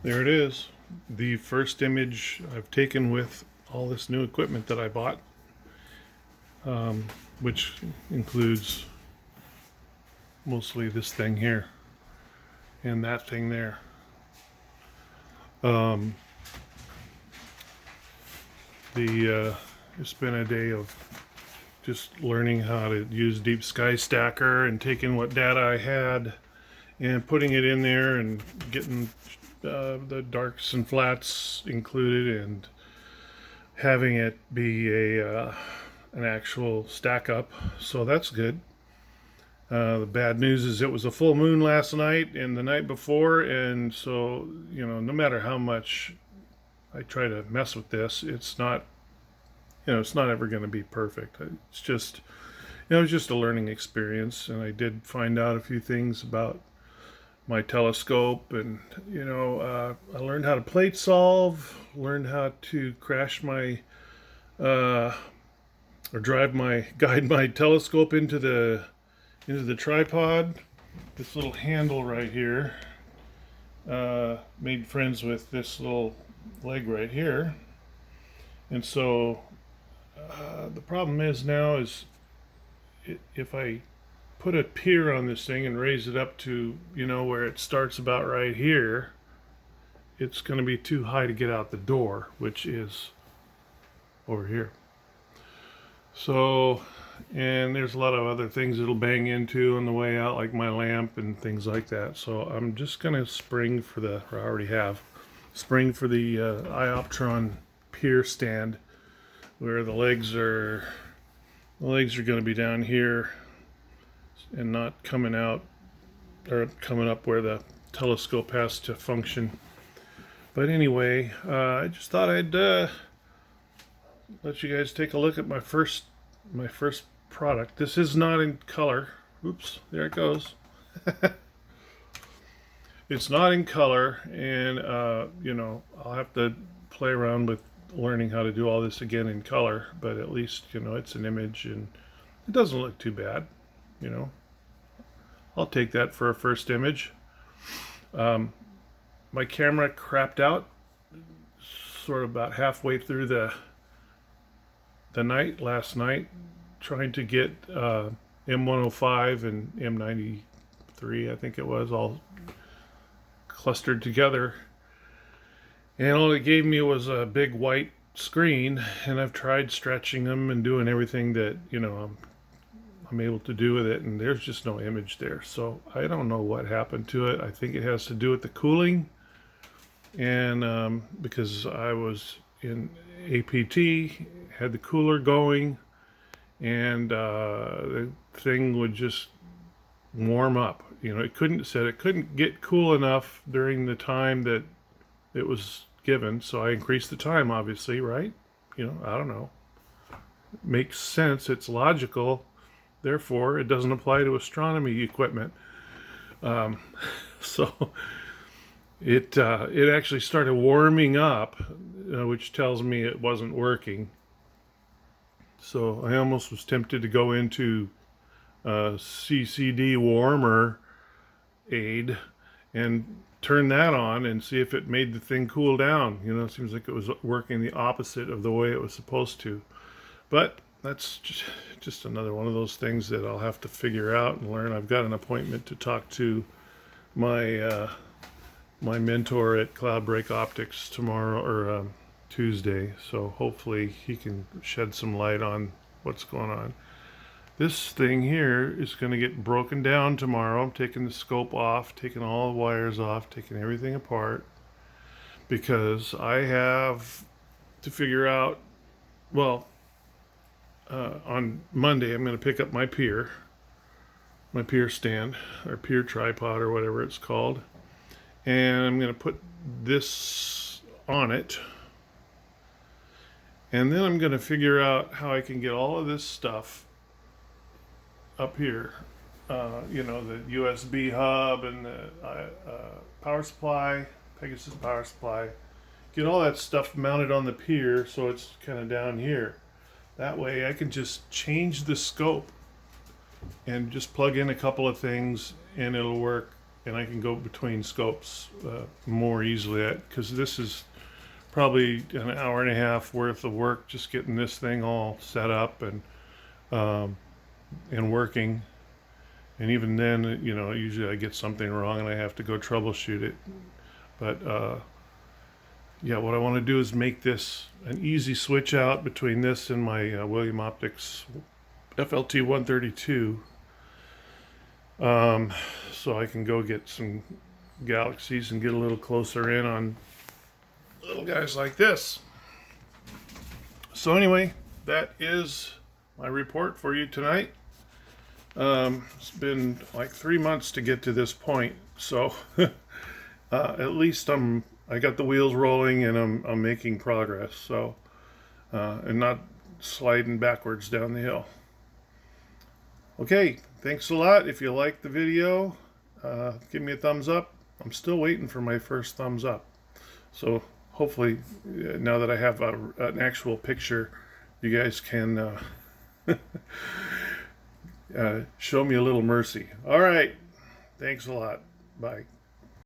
There it is. The first image I've taken with all this new equipment that I bought, which includes mostly this thing here and that thing there. Um, it's been a day of just learning how to use Deep Sky Stacker and taking what data I had and putting it in there and getting the darks and flats included and having it be a an actual stack up. So that's good. The bad news is it was a full moon last night and the night before, and so no matter how much I try to mess with this, it's not ever going to be perfect. It's just it was just a learning experience, and I did find out a few things about my telescope, and I learned how to plate solve, learned how to crash my uh, or drive my guide my telescope into the tripod. This little handle right here. Made friends with this little leg right here, and so the problem is now is if I put a pier on this thing and raise it up to where it starts about right here, it's going to be too high to get out the door, which is over here. So, and there's a lot of other things it'll bang into on the way out, like my lamp and things like that. So I'm just gonna spring for or I already have, spring for the Ioptron pier stand, where the legs are gonna be down here and not coming out or coming up where the telescope has to function. But anyway, I just thought I'd let you guys take a look at my first product. This is not in color. Oops, there it goes. It's not in color, and I'll have to play around with learning how to do all this again in color. But at least it's an image, and it doesn't look too bad. You know, I'll take that for a first image. Um, my camera crapped out sort of about halfway through the night last night, trying to get M105 and M93, I think it was, all clustered together. And all it gave me was a big white screen, and I've tried stretching them and doing everything that I'm able to do with it, and there's just no image there. So I don't know what happened to it. I think it has to do with the cooling, and because I was in APT, had the cooler going, and the thing would just warm up. It couldn't get cool enough during the time that it was given, so I increased the time, obviously, right? I don't know. It makes sense. It's logical. Therefore, it doesn't apply to astronomy equipment. Um, so it actually started warming up, which tells me it wasn't working. So I almost was tempted to go into CCD warmer aid and turn that on and see if it made the thing cool down. It seems like it was working the opposite of the way it was supposed to. But that's just another one of those things that I'll have to figure out and learn. I've got an appointment to talk to my my mentor at Cloudbreak Optics tomorrow or Tuesday, so hopefully he can shed some light on what's going on. This thing here is going to get broken down tomorrow. I'm taking the scope off, taking all the wires off, taking everything apart, because I have to figure out, well, on Monday I'm going to pick up my pier stand, or pier tripod, or whatever it's called, and I'm going to put this on it, and then I'm going to figure out how I can get all of this stuff up here. The USB hub and the power supply, Pegasus power supply. Get all that stuff mounted on the pier so it's kind of down here. That way I can just change the scope and just plug in a couple of things and it'll work and I can go between scopes more easily, because this is probably an hour and a half worth of work just getting this thing all set up um, and working. And even then, you know, usually I get something wrong and I have to go troubleshoot it. But yeah, what I want to do is make this an easy switch out between this and my William Optics FLT 132. So I can go get some galaxies and get a little closer in on little guys like this. So anyway, that is my report for you tonight. It's been like 3 months to get to this point, so at least I got the wheels rolling and I'm making progress. So and not sliding backwards down the hill. Okay, thanks a lot. If you liked the video, give me a thumbs up. I'm still waiting for my first thumbs up. So hopefully, now that I have an actual picture, you guys can show me a little mercy. All right. Thanks a lot. Bye.